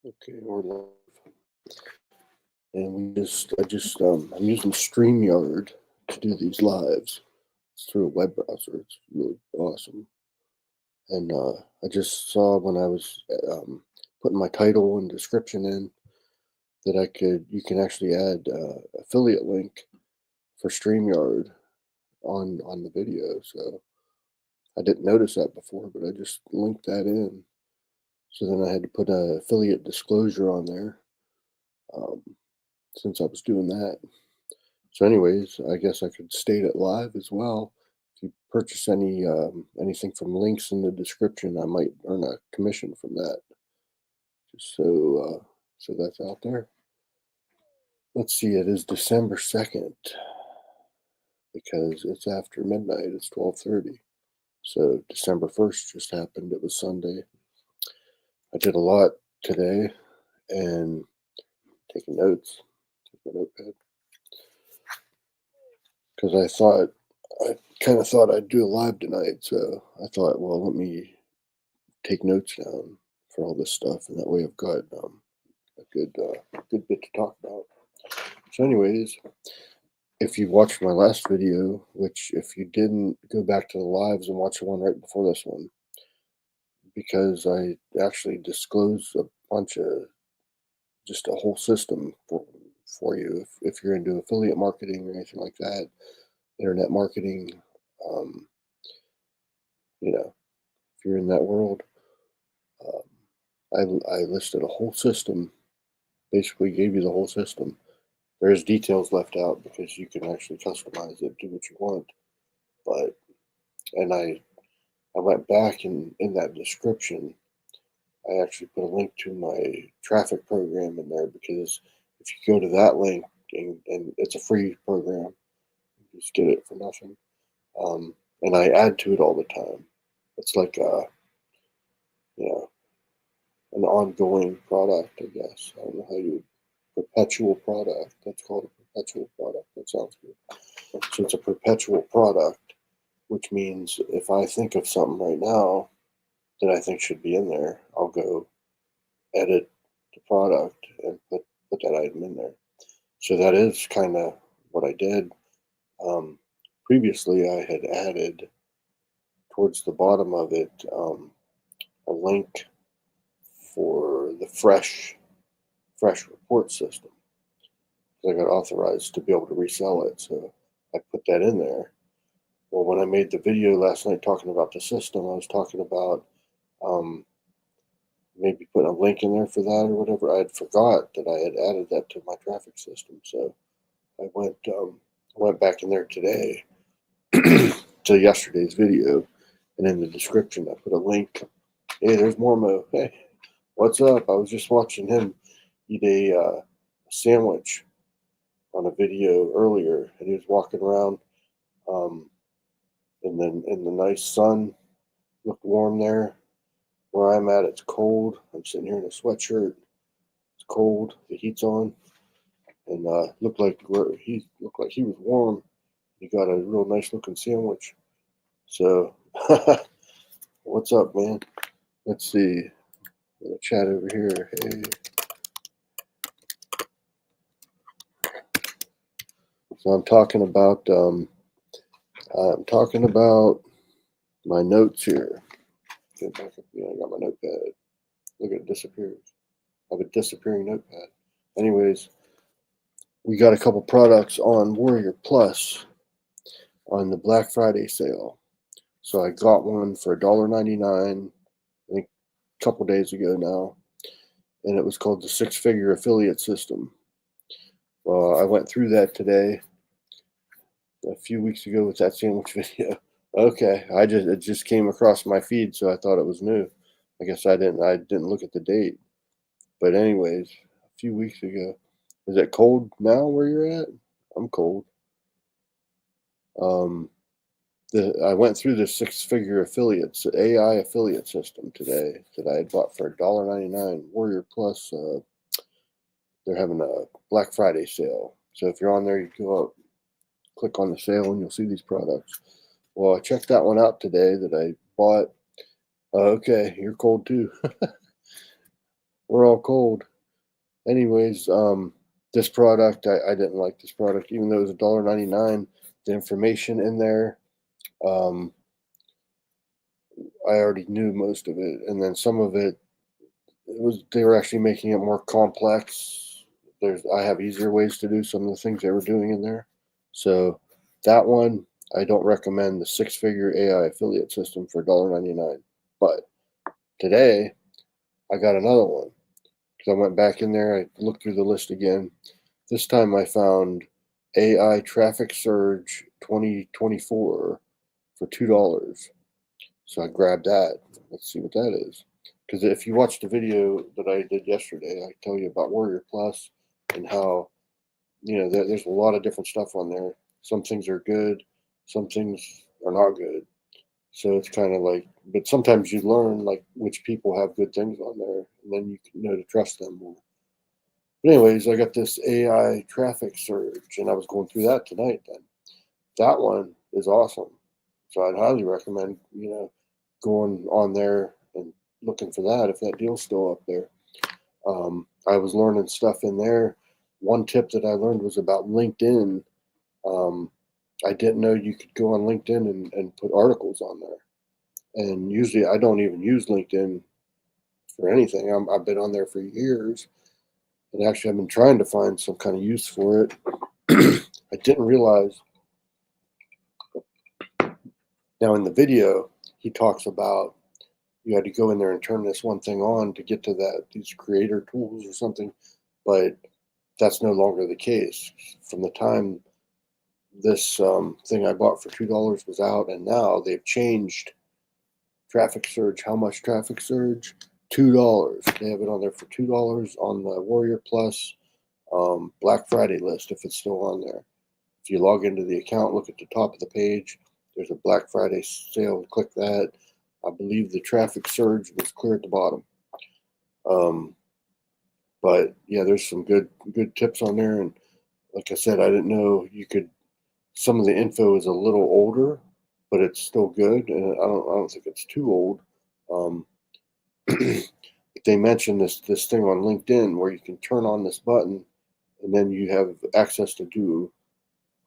Okay, we're live. And I'm using StreamYard to do these lives. It's through a web browser. It's really awesome. And I just saw when I was putting my title and description in that you can actually add affiliate link for StreamYard on the video. So I didn't notice that before, but I just linked that in. So then I had to put a affiliate disclosure on there um, since I was doing that. So, anyways, I guess I could state it live as well. If you purchase anything from links in the description, I might earn a commission from that. Just so that's out there. Let's see. It is December 2nd because it's after midnight. It's 12:30. So December 1st just happened. It was Sunday. I did a lot today and taking notes. Take my notepad because I kind of thought I'd do a live tonight. So I thought, well, let me take notes down for all this stuff, and that way I've got a good bit to talk about. So, anyways, if you watched my last video, which if you didn't, go back to the lives and watch the one right before this one, because I actually disclose a bunch of just a whole system for you if you're into affiliate marketing or anything like that, internet marketing, um, if you're in that world. Um, I listed a whole system, basically gave you the whole system. There's details left out because you can actually customize it, do what you want. But and I went back in that description. I actually put a link to my traffic program in there because if you go to that link and it's a free program, you just get it for nothing. And I add to it all the time. It's like you know an ongoing product, I guess. I don't know how you perpetual product. That's called a perpetual product. That sounds good. So it's a perpetual product, which means if I think of something right now that I think should be in there, I'll go edit the product and put that item in there. So that is kind of what I did. Um, Previously, I had added towards the bottom of it a link for the fresh report system. I got authorized to be able to resell it, so I put that in there. Well, when I made the video last night talking about the system, I was talking about um, maybe putting a link in there for that or whatever. I had forgot that I had added that to my traffic system, so I went back in there today to yesterday's video, and in the description I put a link. Hey, there's Mormo. Hey, what's up? I was just watching him eat a sandwich on a video earlier, and he was walking around um, in the nice sun. Looked warm there. Where I'm at, it's cold. I'm sitting here in a sweatshirt. It's cold. The heat's on, and he looked like he was warm. He got a real nice looking sandwich. So, what's up, man? Let's see. Gonna chat over here. Hey. So I'm talking about my notes here. Get back up. I got my notepad. Look, it disappears. I have a disappearing notepad. Anyways, we got a couple products on Warrior Plus on the Black Friday sale. So I got one for $1.99, I think a couple days ago now, and it was called the Six Figure Affiliate System. Well, I went through that today, a few weeks ago with that sandwich video. Okay, it just came across my feed, so I thought it was new. I guess I didn't look at the date. But anyways, a few weeks ago. Is it cold now where you're at? I'm cold. Um, I went through the six-figure affiliates, AI affiliate system today that I had bought for $1.99. Warrior Plus, they're having a Black Friday sale. So if you're on there, you go up, click on the sale, and you'll see these products. Well, I checked that one out today that I bought. Okay, you're cold too. We're all cold. Anyways, this product, I didn't like this product, even though it was $1.99. The information in there, um, I already knew most of it, and then some of it was they were actually making it more complex. I have easier ways to do some of the things they were doing in there. So that one I don't recommend the six-figure AI affiliate system for $1.99. But today I got another one because I went back in there, I looked through the list again. This time I found AI Traffic Surge 2024 for $2. So I grabbed that. Let's see what that is. Because if you watch the video that I did yesterday, I tell you about Warrior Plus and how, there's a lot of different stuff on there. Some things are good, some things are not good. So it's kind of like, but sometimes you learn like which people have good things on there, and then you can know to trust them more. But anyways, I got this AI traffic surge, and I was going through that tonight. Then that one is awesome. So I'd highly recommend, going on there and looking for that if that deal's still up there. I was learning stuff in there. One tip that I learned was about LinkedIn. Um, I didn't know you could go on LinkedIn and put articles on there. And usually I don't even use LinkedIn for anything. I've been on there for years. And actually, I've been trying to find some kind of use for it. I didn't realize. Now, in the video, he talks about you had to go in there and turn this one thing on to get to these creator tools or something, but that's no longer the case. From the time this thing I bought for $2 was out, and now they've changed traffic surge. How much traffic surge? $2. They have it on there for $2 on the Warrior Plus Black Friday list if it's still on there. If you log into the account, look at the top of the page. There's a Black Friday sale. Click that. I believe the traffic surge was clear at the bottom. But yeah, there's some good tips on there. And like I said, I didn't know you could. Some of the info is a little older, but it's still good, and I don't think it's too old. Um, they mentioned this thing on LinkedIn where you can turn on this button, and then you have access to do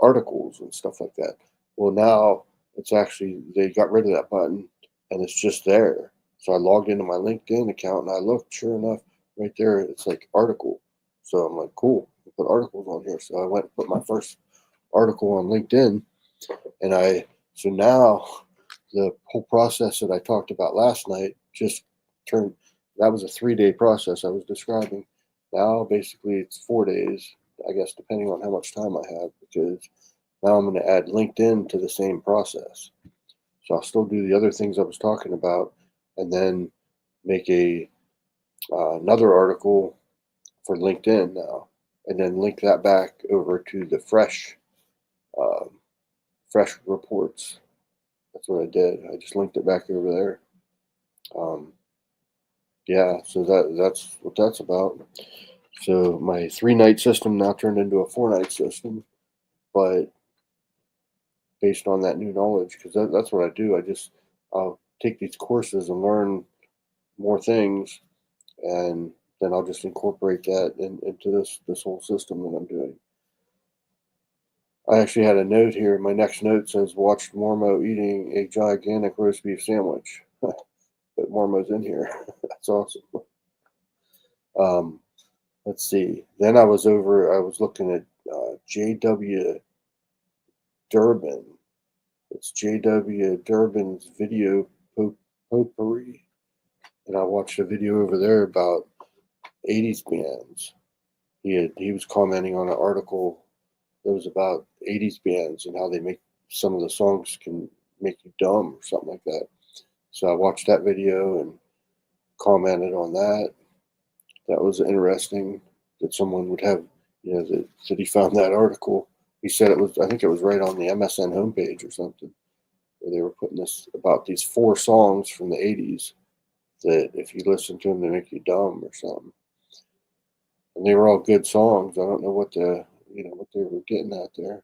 articles and stuff like that. Well, now it's actually they got rid of that button, and it's just there. So I logged into my LinkedIn account and I looked. Sure enough, right there, it's like article. So I'm like, cool, I put articles on here. So I went and put my first article on LinkedIn, and so now the whole process that I talked about last night just turned. That was a 3-day process I was describing. Now basically it's 4 days, I guess, depending on how much time I have, because now I'm going to add LinkedIn to the same process. So I'll still do the other things I was talking about, and then make another article for LinkedIn now, and then link that back over to the um, fresh reports. That's what I did. I just linked it back over there. Um, yeah, so that's what that's about. So my 3-night system now turned into a 4-night system, but based on that new knowledge, because that's what I do. I'll take these courses and learn more things, and then I'll just incorporate that into this whole system that I'm doing. I actually had a note here. My next note says, "Watched Mormo eating a gigantic roast beef sandwich." But Mormo's in here. That's awesome. Um, let's see. Then I was looking at JW Durbin. It's JW Durbin's video potpourri. And I watched a video over there about 80s bands. He was commenting on an article that was about 80s bands and how they make some of the songs can make you dumb or something like that. So I watched that video and commented on that. That was interesting that someone would have, that he found that article. He said I think it was right on the MSN homepage or something, where they were putting this about these 4 songs from the 80s that if you listen to them, they make you dumb or something. And they were all good songs. I don't know what what they were getting at there.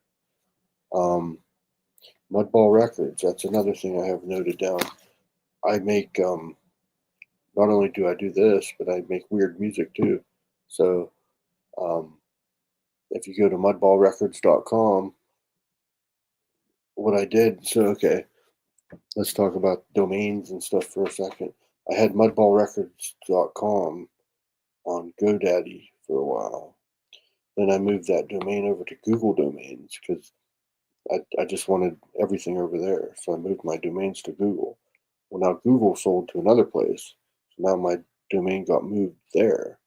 Mudball Records, that's another thing I have noted down. I make not only do I do this, but I make weird music too. So um, if you go to mudballrecords.com, what I did, so okay, let's talk about domains and stuff for a second. I had mudballrecords.com on GoDaddy for a while. Then I moved that domain over to Google Domains because I just wanted everything over there. So I moved my domains to Google. Well, now Google sold to another place. So now my domain got moved there.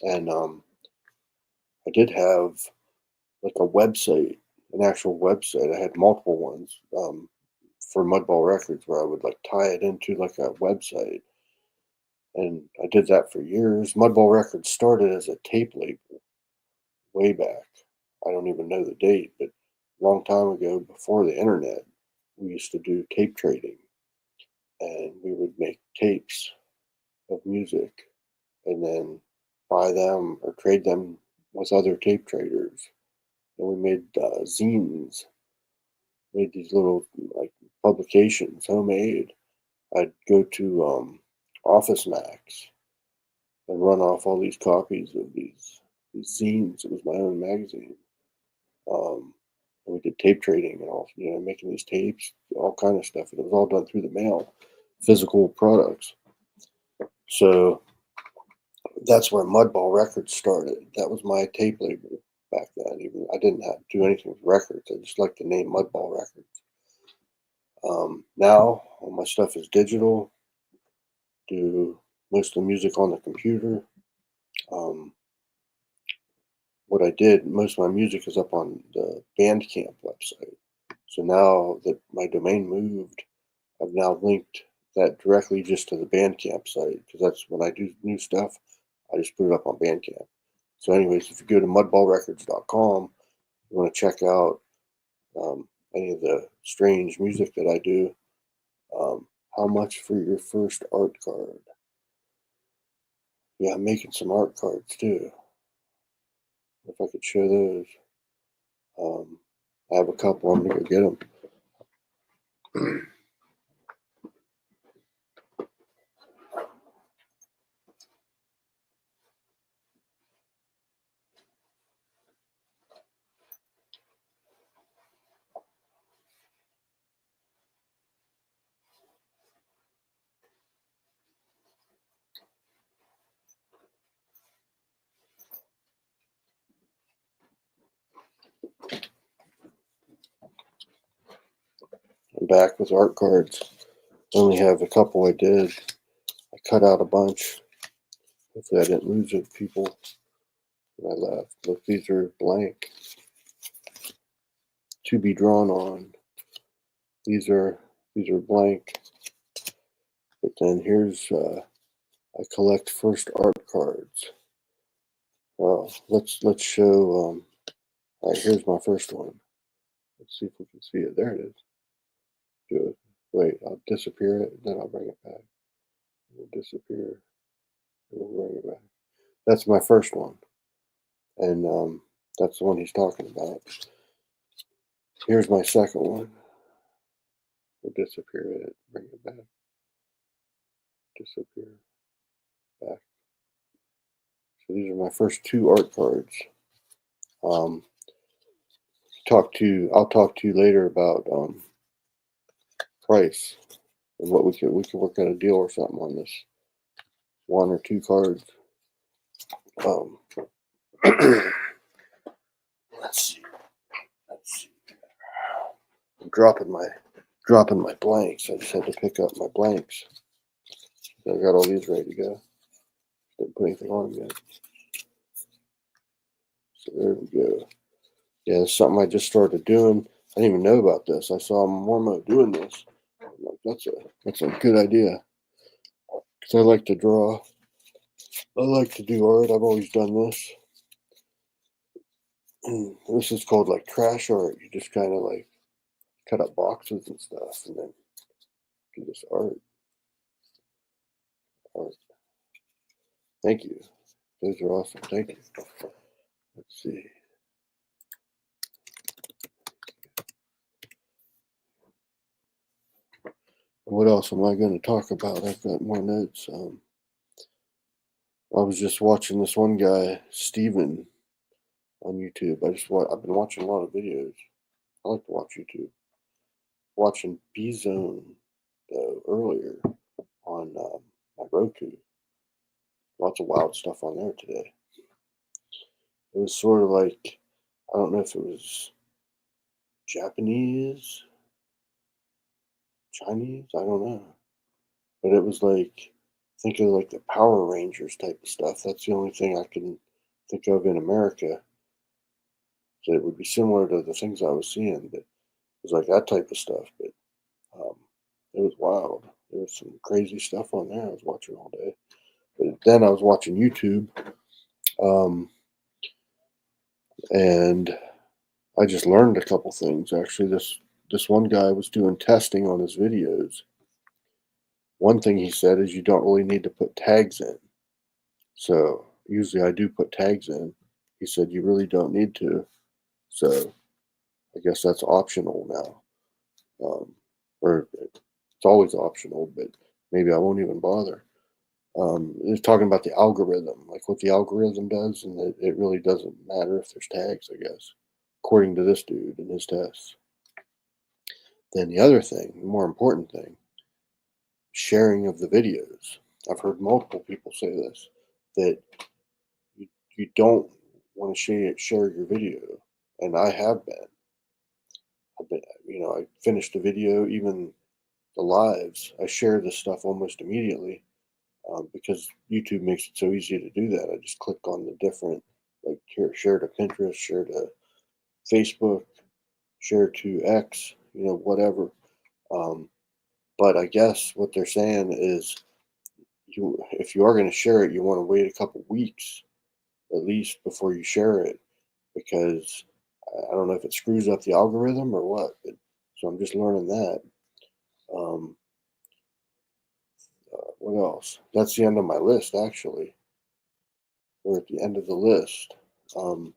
And I did have like a website, an actual website. I had multiple ones for Mudball Records where I would like tie it into like a website. And I did that for years. Mudball Records started as a tape label way back. I don't even know the date, but a long time ago, before the internet, we used to do tape trading, and we would make tapes of music and then buy them or trade them with other tape traders. And we made zines, made these little like publications, homemade. I'd go to Office Max and run off all these copies of these zines. It was my own magazine. Um, and we did tape trading and all, making these tapes, all kind of stuff. And it was all done through the mail, physical products. So that's where Mudball Records started. That was my tape label back then. Even I didn't have to do anything with records. I just liked the name Mudball Records. Now all my stuff is digital. Do most of the music on the computer. Um, what I did, most of my music is up on the Bandcamp website. So now that my domain moved, I've now linked that directly just to the Bandcamp site because that's when I do new stuff. I just put it up on Bandcamp. So, anyways, if you go to mudballrecords.com, you want to check out any of the strange music that I do. How much for your first art card? Yeah, I'm making some art cards too. If I could show those, I have a couple. I'm gonna go get them. I'm back with art cards. I only have a couple I did. I cut out a bunch. Hopefully I didn't lose it, people, when I left. Look, these are blank. To be drawn on. These are blank. But then here's I collect first art cards. Well, let's show. All right, here's my first one. Let's see if we can see it. There it is. Do it. Wait, I'll disappear it, then I'll bring it back. It'll disappear, and we'll bring it back. That's my first one, and that's the one he's talking about. Here's my second one. We'll disappear it, bring it back, disappear, back. So these are my first two art cards. Um, I'll talk to you later about price and what we can work out a deal or something on this one or two cards. Um, let's see. Let's see. I'm dropping my blanks. I just had to pick up my blanks. I got all these ready to go. Didn't put anything on them yet. So there we go. Yeah, it's something I just started doing. I didn't even know about this. I saw Mormo doing this. I'm like, that's a good idea. Because I like to draw. I like to do art. I've always done this. This is called like trash art. You just kind of like cut up boxes and stuff and then do this art. Art. Thank you. Those are awesome. Thank you. Let's see. What else am I going to talk about? I've got more notes. I was just watching this one guy, Steven, on YouTube. I've been watching a lot of videos. I like to watch YouTube. Watching B Zone though earlier on my Roku. Lots of wild stuff on there today. It was sort of like, I don't know if it was Japanese, Chinese, I don't know. But it was like, think of like the Power Rangers type of stuff. That's the only thing I can think of in America. So it would be similar to the things I was seeing, but it was like that type of stuff. But um, it was wild. There was some crazy stuff on there I was watching all day. But then I was watching YouTube, um, and I just learned a couple things. Actually, this one guy was doing testing on his videos. One thing he said is you don't really need to put tags in. So usually I do put tags in. He said you really don't need to. So I guess that's optional now. Or it's always optional, but maybe I won't even bother. It's talking about the algorithm, like what the algorithm does, and it really doesn't matter if there's tags, I guess, according to this dude and his tests. Then the other thing, the more important thing, sharing of the videos. I've heard multiple people say this, that you don't want to share your video, and I have been. I finished a video, even the lives. I share this stuff almost immediately because YouTube makes it so easy to do that. I just click on the different, like here, share to Pinterest, share to Facebook, share to X, whatever. Um, but I guess what they're saying is, if you are going to share it, you want to wait a couple weeks at least before you share it, because I don't know if it screws up the algorithm or what. But, so I'm just learning that. Um, what else? That's the end of my list, actually. We're at the end of the list. So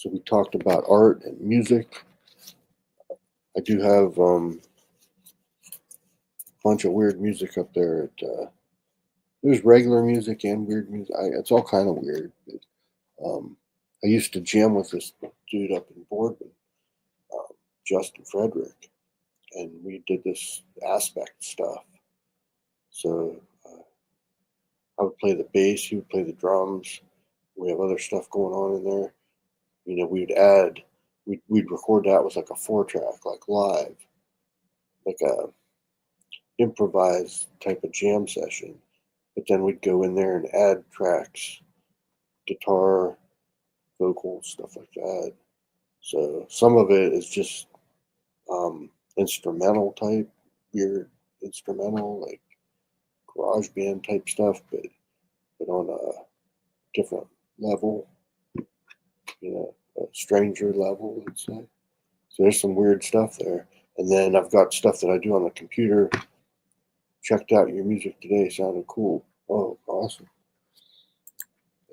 we talked about art and music. I do have a bunch of weird music up there. There's regular music and weird music. It's all kind of weird. But, I used to jam with this dude up in Boardman, um, Justin Frederick, and we did this aspect stuff. So I would play the bass, he would play the drums. We have other stuff going on in there. We'd record that with like a 4-track, like live, like a improvised type of jam session. But then we'd go in there and add tracks, guitar, vocals, stuff like that. So some of it is just instrumental type, weird instrumental, like garage band type stuff, but on a different level, a stranger level, let's say. So there's some weird stuff there. And then I've got stuff that I do on the computer. Checked out your music today, sounded cool. Oh, awesome.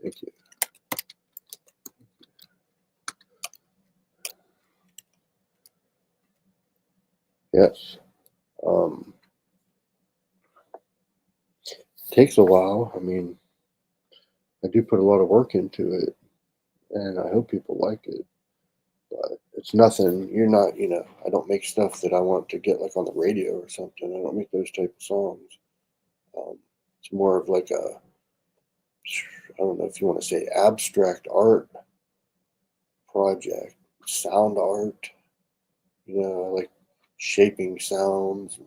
Thank you. Yes. Um, Takes a while. I mean, I do put a lot of work into it, and I hope people like it. But it's nothing. You're not, I don't make stuff that I want to get like on the radio or something. I don't make those type of songs. It's more of like I don't know if you want to say abstract art project, sound art. I like shaping sounds and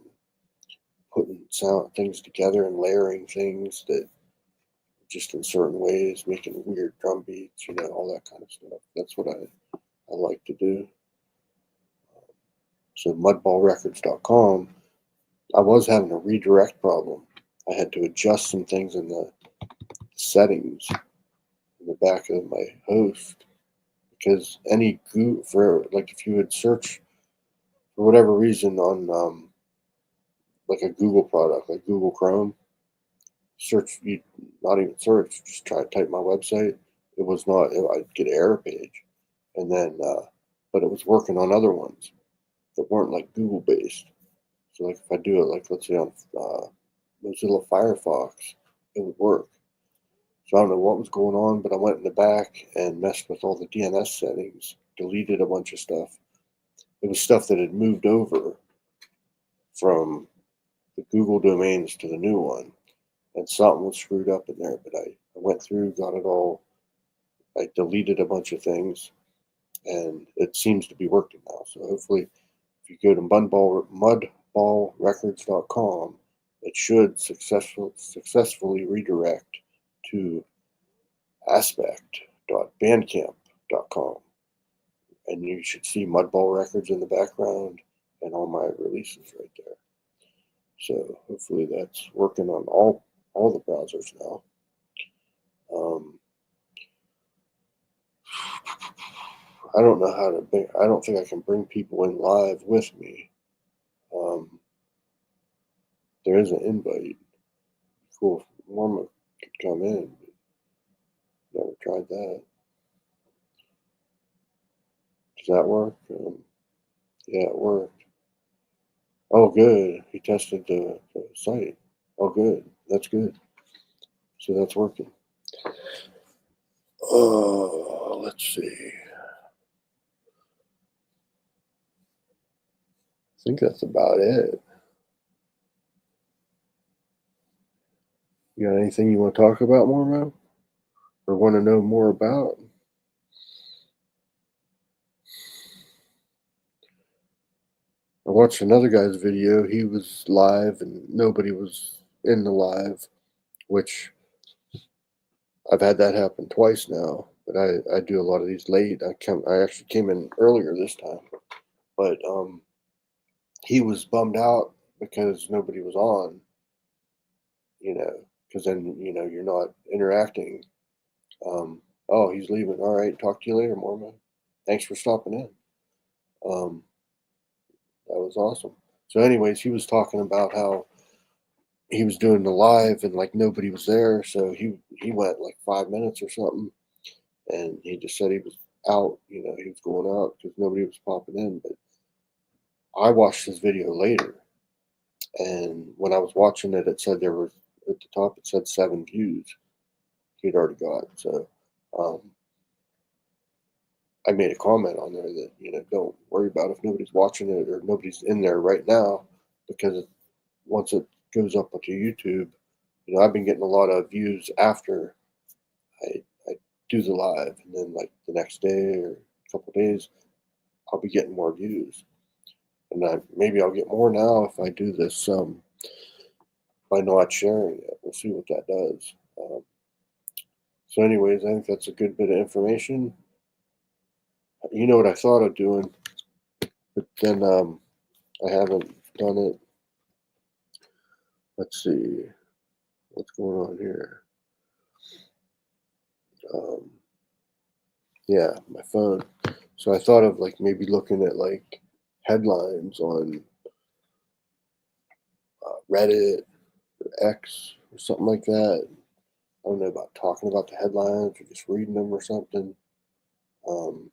putting sound things together and layering things that just in certain ways, making weird drum beats, all that kind of stuff. That's what I like to do. So mudballrecords.com, I was having a redirect problem. I had to adjust some things in the settings in the back of my host, because any for like if you would search for whatever reason on like a Google product like Google Chrome, search, you not even search, just try to type my website. It was not, I'd get an error page. And then but it was working on other ones that weren't like Google based. So like if I do it, like let's say on Mozilla Firefox, it would work. So I don't know what was going on, but I went in the back and messed with all the DNS settings, deleted a bunch of stuff. It was stuff that had moved over from the Google domains to the new one, and something was screwed up in there. But I went through, got it all. I deleted a bunch of things, and it seems to be working now. So hopefully, if you go to mudballrecords.com, it should successfully redirect to aspect.bandcamp.com. And you should see Mudball Records in the background and all my releases right there. So hopefully that's working on all the browsers now. I don't know how to I don't think I can bring people in live with me. There is an invite. Cool. Mormo could come in, but never tried that. Does that work? Yeah, it worked. Oh, good. He tested the site. Oh, good. That's good. So that's working. Oh, let's see. I think that's about it. You got anything you want to talk about, Mormo? Or want to know more about? I watched another guy's video. He was live and nobody was in the live, which I've had that happen twice now. But I do a lot of these late. I actually came in earlier this time. But he was bummed out because nobody was on, because then, you're not interacting. Oh, he's leaving. All right. Talk to you later, Mormon. Thanks for stopping in. Um, that was awesome. So, anyways, he was talking about how he was doing the live and like nobody was there. So he went like 5 minutes or something, and he just said he was out. He was going out because nobody was popping in. But I watched his video later, and when I was watching it, it said there was at the top. It said 7 views he'd already got. So um, I made a comment on there that don't worry about if nobody's watching it or nobody's in there right now, because once it goes up onto YouTube, I've been getting a lot of views after I do the live, and then like the next day or a couple days, I'll be getting more views, and maybe I'll get more now if I do this by not sharing it. We'll see what that does. So, anyways, I think that's a good bit of information. You know what I thought of doing, but then I haven't done it. Let's see what's going on here. Um, yeah, my phone. So I thought of like maybe looking at like headlines on Reddit or X or something like that. I don't know about talking about the headlines or just reading them or something. Um,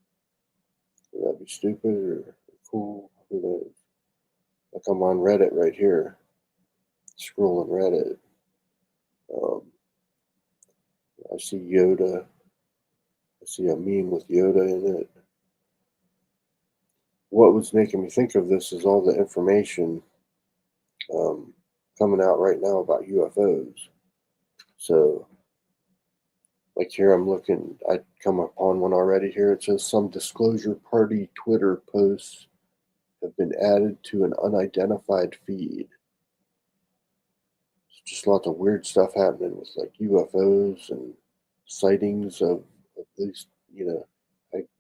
would that be stupid or cool? Who knows? Like I'm on Reddit right here, scrolling Reddit. Um, I see Yoda. I see a meme with Yoda in it. What was making me think of this is all the information um, coming out right now about UFOs. So, like here, I'm looking. I come upon one already here. It says some disclosure party Twitter posts have been added to an unidentified feed. It's just lots of weird stuff happening with like UFOs and sightings of these.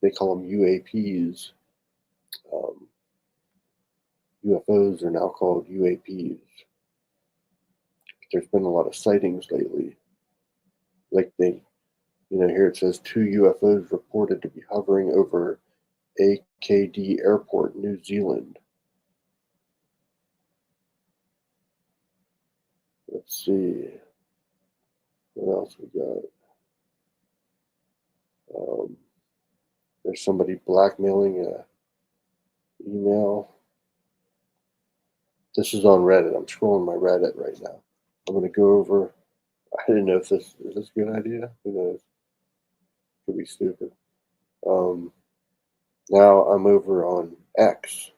They call them UAPs. Um, UFOs are now called UAPs. There's been a lot of sightings lately. Like here it says 2 UFOs reported to be hovering over AKD Airport, New Zealand. Let's see. What else we got? Um, there's somebody blackmailing a email. This is on Reddit. I'm scrolling my Reddit right now. I'm gonna go over. I didn't know if this is this a good idea. Who knows? Could be stupid. Um, Now I'm over on X,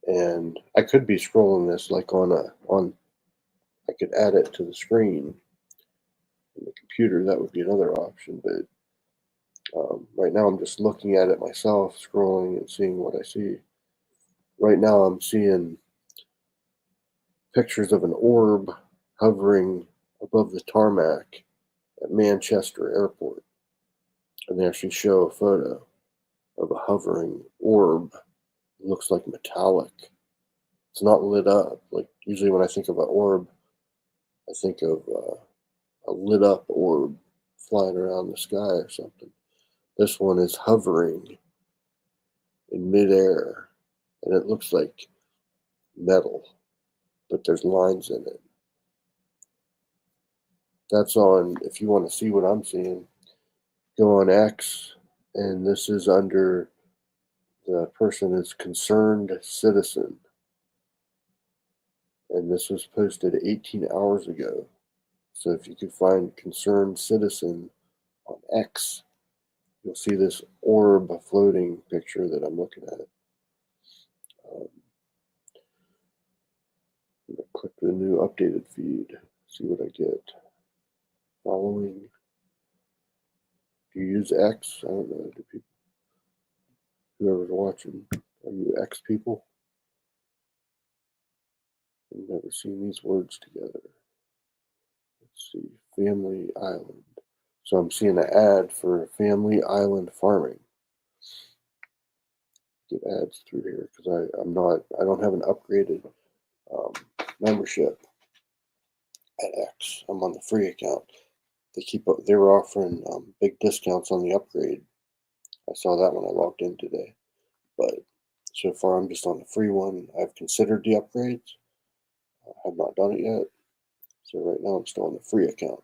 and I could be scrolling this like on. I could add it to the screen on the computer. That would be another option. But right now I'm just looking at it myself, scrolling and seeing what I see. Right now I'm seeing pictures of an orb hovering above the tarmac at Manchester Airport, and they actually show a photo of a hovering orb. It looks like metallic. It's not lit up. Like usually when I think of an orb, I think of a lit up orb flying around the sky or something. This one is hovering in midair, and it looks like metal, but there's lines in it. That's on, if you want to see what I'm seeing, go on X, and this is under the person is concerned citizen, and this was posted 18 hours ago. So if you could find concerned citizen on X, you'll see this orb floating picture that I'm looking at. Um, I'm gonna click the new updated feed, see what I get. Following. Do you use X? I don't know. Do people, whoever's watching, are you X people? I've never seen these words together. Let's see. Family Island. So I'm seeing an ad for Family Island Farming. Get ads through here because I don't have an upgraded um, membership at X. I'm on the free account. They were offering big discounts on the upgrade. I saw that when I logged in today. But so far I'm just on the free one. I've considered the upgrades. I have not done it yet. So right now I'm still on the free account.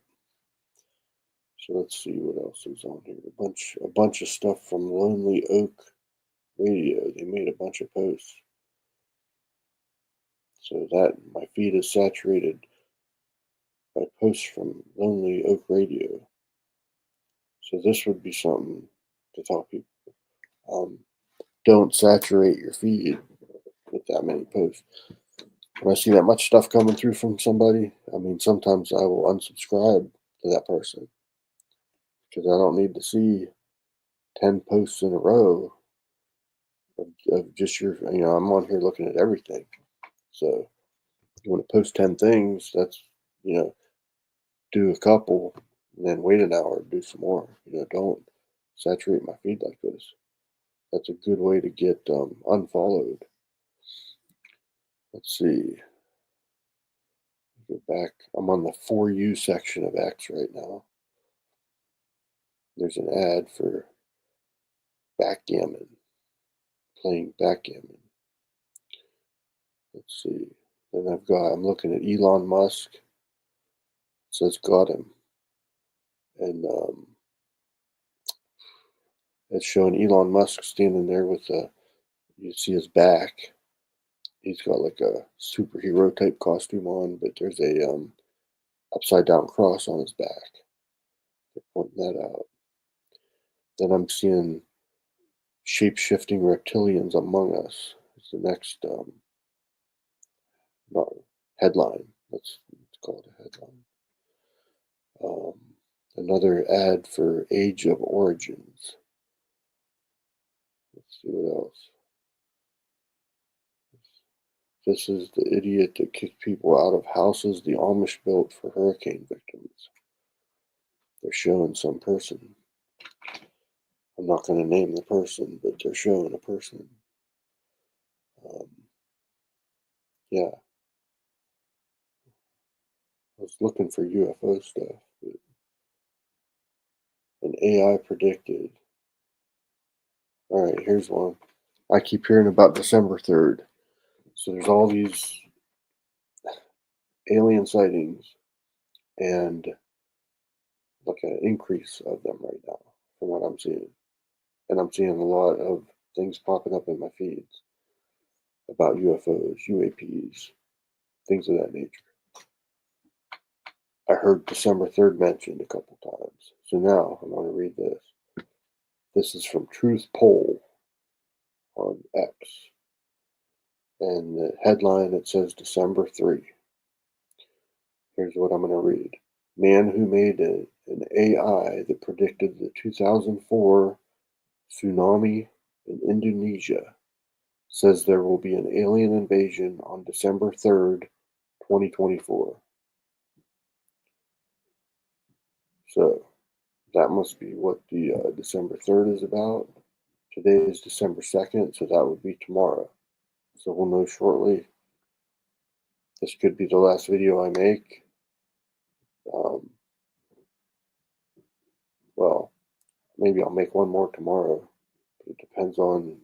So let's see what else is on here. A bunch of stuff from Lonely Oak Radio. They made a bunch of posts. So that my feed is saturated by posts from Lonely Oak Radio. So this would be something to tell people. Um, don't saturate your feed with that many posts. When I see that much stuff coming through from somebody, I mean, sometimes I will unsubscribe to that person because I don't need to see 10 posts in a row of just I'm on here looking at everything. So you want to post 10 things, that's, you know, do a couple and then wait an hour, do some more. Don't saturate my feed like this. That's a good way to get unfollowed. Let's see. Go back. I'm on the For You section of X right now. There's an ad for backgammon, playing backgammon. Let's see. Then I'm looking at Elon Musk. It says got him. And it's showing Elon Musk standing there with you see his back. He's got like a superhero type costume on, but there's a upside down cross on his back. They're pointing that out. Then I'm seeing shape shifting reptilians among us. It's the next no, headline. Let's call it a headline. Um, Another ad for Age of Origins. Let's see what else. This is the idiot that kicked people out of houses the Amish built for hurricane victims. They're showing some person. I'm not going to name the person, but they're showing a person. Um, yeah, I was looking for UFO stuff, but an AI predicted. All right, here's one. I keep hearing about December 3rd. So there's all these alien sightings and like an increase of them right now from what I'm seeing. And I'm seeing a lot of things popping up in my feeds about UFOs, UAPs, things of that nature. I heard December 3rd mentioned a couple times. So now I'm going to read this. This is from Truth Poll on X. And the headline, it says December 3. Here's what I'm going to read. Man who made an AI that predicted the 2004 tsunami in Indonesia says there will be an alien invasion on December 3rd, 2024. So that must be what the December 3rd is about. Today is December 2nd, so that would be tomorrow. So we'll know shortly. This could be the last video I make. Um, well, maybe I'll make one more tomorrow. It depends on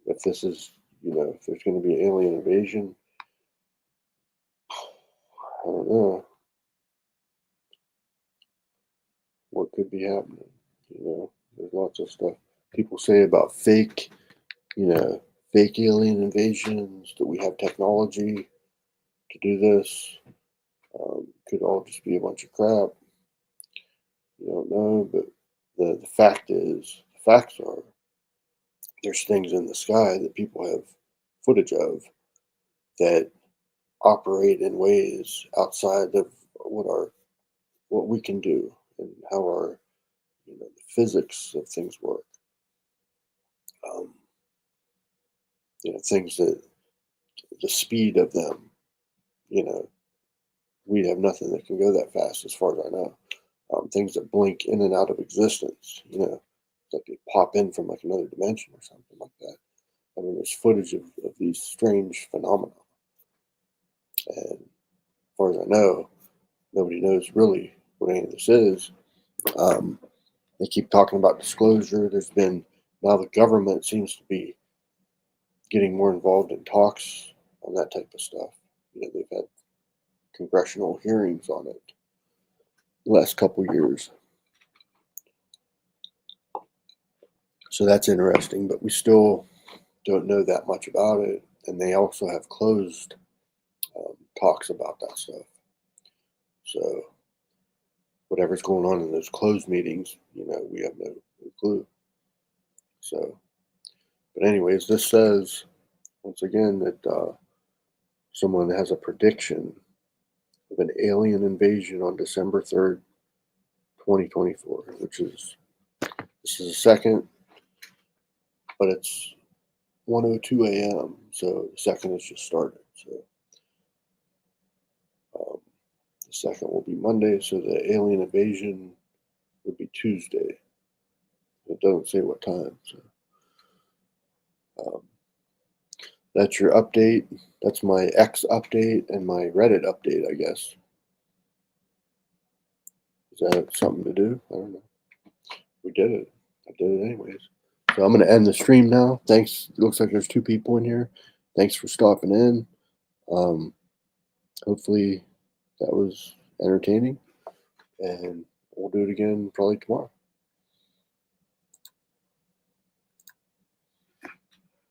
if this is, if there's going to be alien invasion. I don't know what could be happening. There's lots of stuff people say about fake alien invasions, that we have technology to do this. Could all just be a bunch of crap. You don't know, but the facts are, there's things in the sky that people have footage of that operate in ways outside of what we can do, and how our the physics of things work. Um, things that the speed of them, you know, we have nothing that can go that fast, as far as I know. Things that blink in and out of existence, like they pop in from like another dimension or something like that. I mean, there's footage of these strange phenomena, and as far as I know, nobody knows really what any of this is. Um, they keep talking about disclosure. There's been, now the government seems to be getting more involved in talks on that type of stuff. They've had congressional hearings on it the last couple years. So that's interesting, but we still don't know that much about it. And they also have closed talks about that stuff. So whatever's going on in those closed meetings, we have no clue. So, but anyways, this says, once again, that someone has a prediction of an alien invasion on December 3rd, 2024, this is the second, but it's 1:02 a.m. So the second has just started. So the second will be Monday. So the alien invasion would be Tuesday. It doesn't say what time. So um, that's your update. That's my X update and my Reddit update, I guess. Is that something to do? I don't know. We did it. I did it anyways. So I'm going to end the stream now. Thanks. It looks like there's 2 people in here. Thanks for stopping in. Hopefully that was entertaining, and we'll do it again probably tomorrow.